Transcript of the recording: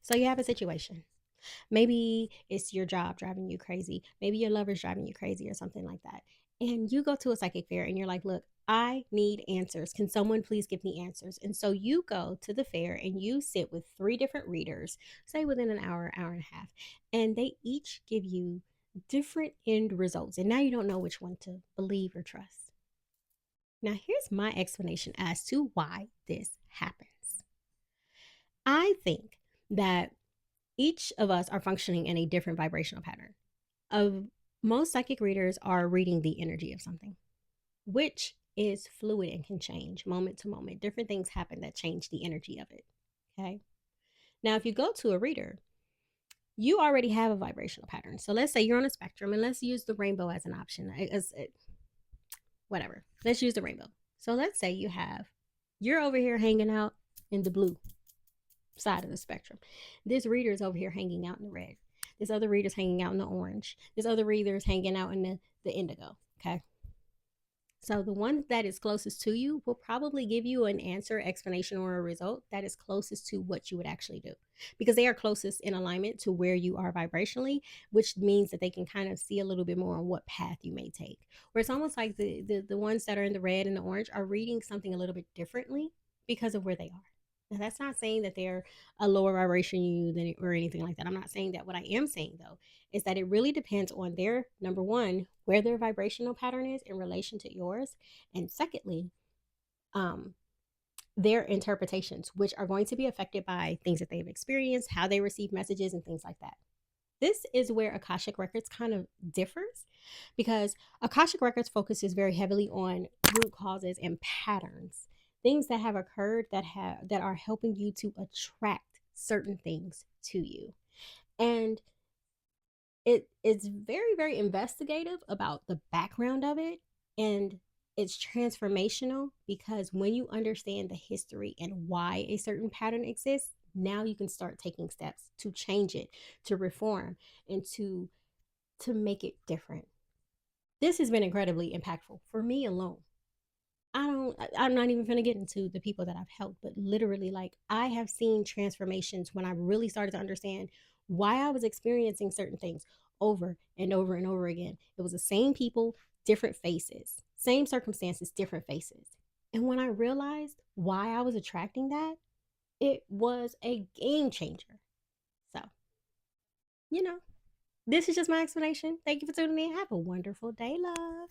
So you have a situation. Maybe it's your job driving you crazy. Maybe your lover's driving you crazy or something like that. And you go to a psychic fair and you're like, look, I need answers. Can someone please give me answers? And so you go to the fair and you sit with three different readers, say within an hour, hour and a half, and they each give you different end results. And now you don't know which one to believe or trust. Now, here's my explanation as to why this happens. I think that each of us are functioning in a different vibrational pattern. Of most psychic readers are reading the energy of something, which is fluid and can change moment to moment. Different things happen that change the energy of it. Okay. Now, if you go to a reader, you already have a vibrational pattern. So let's say you're on a spectrum, and let's use the rainbow as an option. Whatever. Let's use the rainbow. So let's say you're over here hanging out in the blue side of the spectrum. This reader is over here hanging out in the red. This other reader's hanging out in the orange. This other reader is hanging out in the indigo. Okay. So the one that is closest to you will probably give you an answer, explanation, or a result that is closest to what you would actually do, because they are closest in alignment to where you are vibrationally, which means that they can kind of see a little bit more on what path you may take. Where it's almost like the ones that are in the red and the orange are reading something a little bit differently because of where they are. Now, that's not saying that they're a lower vibration you than or anything like that. I'm not saying that. What I am saying though is that it really depends on their number one, where their vibrational pattern is in relation to yours, and secondly, um, their interpretations, which are going to be affected by things that they've experienced, how they receive messages, and things like that. This is where Akashic Records kind of differs, because Akashic Records focuses very heavily on root causes and patterns, things that have occurred that are helping you to attract certain things to you. And it's very, very investigative about the background of it, and it's transformational because when you understand the history and why a certain pattern exists, now you can start taking steps to change it, to reform, and to make it different. This has been incredibly impactful for me alone. I'm not even going to get into the people that I've helped, but literally, like, I have seen transformations when I really started to understand why I was experiencing certain things over and over and over again. It was the same people, different faces, same circumstances, different faces. And when I realized why I was attracting that, it was a game changer. So, you know, this is just my explanation. Thank you for tuning in. Have a wonderful day, love.